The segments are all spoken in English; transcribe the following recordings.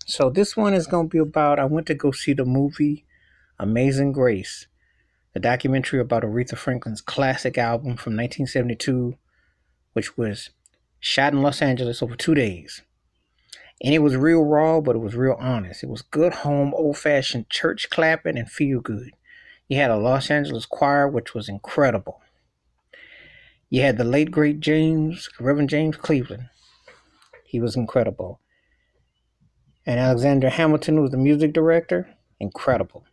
So this one is going to be about I went to go see the movie Amazing Grace, the documentary about Aretha Franklin's classic album from 1972, which was shot in Los Angeles over 2 days. And it was real raw, but it was real honest. It was good home, old fashioned church clapping and feel good. You had a Los Angeles choir, which was incredible. You had the late great Reverend James Cleveland. He was incredible. And Alexander Hamilton was the music director. Incredible.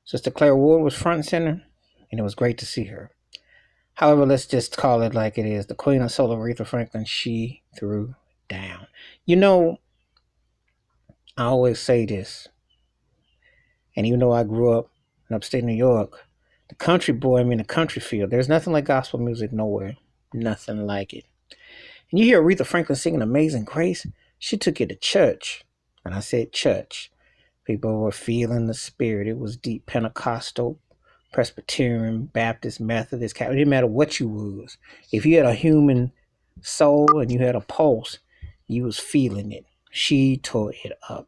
Sister Claire Ward was front and center, and it was great to see her. However, let's just call it like it is. The Queen of Soul, Aretha Franklin, she threw down. You know, I always say this, and even though I grew up in upstate New York, the country boy, the country feel, there's nothing like gospel music nowhere. Nothing like it. And you hear Aretha Franklin singing Amazing Grace, she took it to church. And I said church. People were feeling the spirit. It was deep Pentecostal, Presbyterian, Baptist, Methodist, Catholic. It didn't matter what you was. If you had a human soul and you had a pulse, you was feeling it. She tore it up.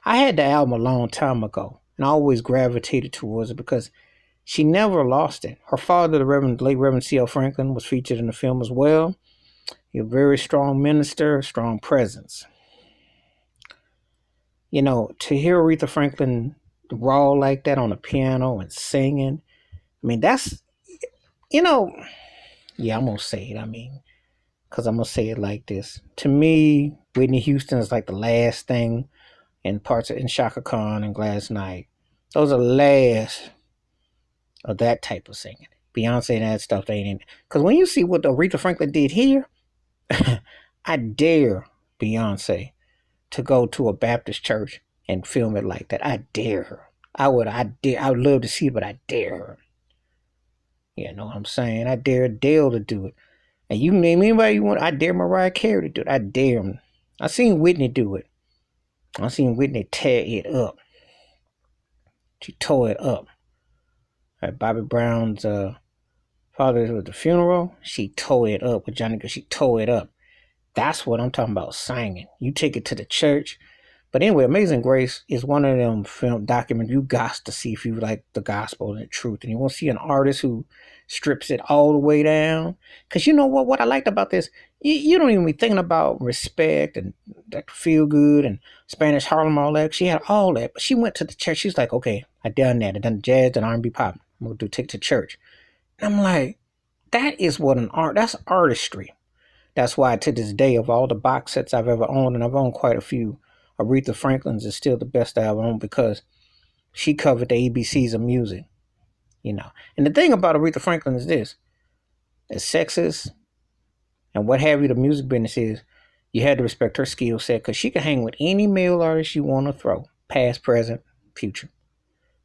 I had the album a long time ago, and I always gravitated towards it because she never lost it. Her father, the late Reverend C.L. Franklin, was featured in the film as well. He was a very strong minister, strong presence. You know, to hear Aretha Franklin raw like that on the piano and singing, that's, you know, yeah, I'm going to say it. Because I'm going to say it like this. To me, Whitney Houston is like the last thing in parts of in Shaka Khan and Gladys Knight. Those are the last of that type of singing. Beyonce and that stuff, they ain't in. Because when you see what Aretha Franklin did here, I dare Beyonce to go to a Baptist church and film it like that. I dare her. I would love to see it, but I dare her. You know what I'm saying? I dare Adele to do it. And you name anybody you want, I dare Mariah Carey to do it. I dare him. I seen Whitney do it. I seen Whitney tear it up. She tore it up. At Bobby Brown's father was the funeral. She tore it up with Johnny. She tore it up. That's what I'm talking about, singing. You take it to the church. But anyway, Amazing Grace is one of them film documents you got to see if you like the gospel and the truth. And you want to see an artist who strips it all the way down. Because you know what I liked about this? You don't even be thinking about respect and that feel good and Spanish Harlem, all that. She had all that. But she went to the church. She's like, okay, I done that. I done jazz and R&B pop. I'm going to take it to church. And I'm like, that is what that's artistry. That's why to this day, of all the box sets I've ever owned, and I've owned quite a few, Aretha Franklin's is still the best I've owned because she covered the ABCs of music, you know. And the thing about Aretha Franklin is this: as sexist and what have you, the music business is, you had to respect her skill set because she could hang with any male artist you want to throw, past, present, future.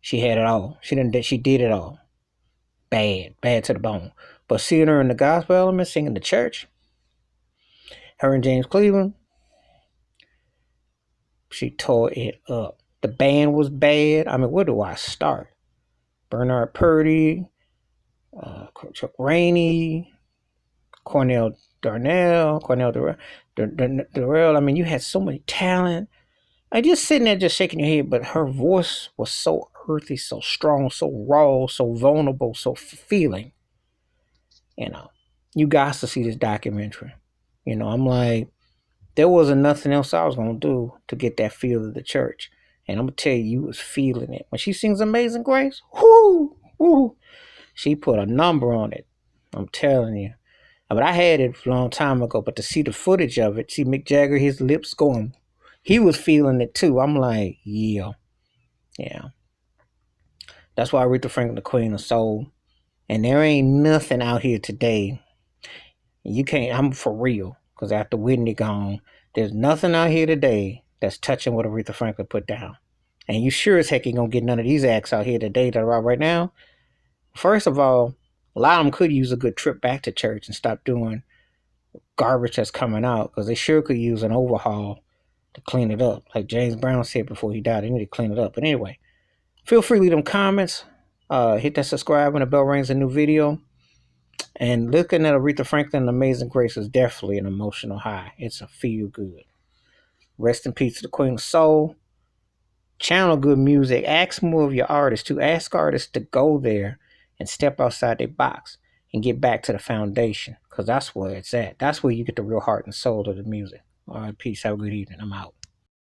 She had it all. She did it all. Bad to the bone. But seeing her in the gospel element, singing the church, her and James Cleveland, she tore it up. The band was bad. Where do I start? Bernard Purdy, Chuck Rainey, Cornell Darrell. You had so much talent. I just sitting there just shaking your head, but her voice was so earthy, so strong, so raw, so vulnerable, so feeling. You know, you got to see this documentary. You know, I'm like, there wasn't nothing else I was going to do to get that feel of the church. And I'm going to tell you, you was feeling it. When she sings Amazing Grace, whoo, she put a number on it. I'm telling you. But I had it a long time ago, but to see the footage of it, see Mick Jagger, his lips going, he was feeling it too. I'm like, yeah. That's why Aretha Franklin, the Queen of Soul. And there ain't nothing out here today. You can't, I'm for real. Because after Whitney gone, there's nothing out here today that's touching what Aretha Franklin put down. And you sure as heck ain't gonna get none of these acts out here today that are out right now. First of all, a lot of them could use a good trip back to church and stop doing garbage that's coming out, because they sure could use an overhaul to clean it up. Like James Brown said before he died, they need to clean it up. But anyway, feel free to leave them comments. Hit that subscribe when the bell rings a new video. And looking at Aretha Franklin, Amazing Grace is definitely an emotional high. It's a feel good. Rest in peace to the Queen of Soul. Channel good music. Ask more of your artists to ask artists to go there and step outside their box and get back to the foundation, because that's where it's at. That's where you get the real heart and soul of the music. All right, peace. Have a good evening. I'm out.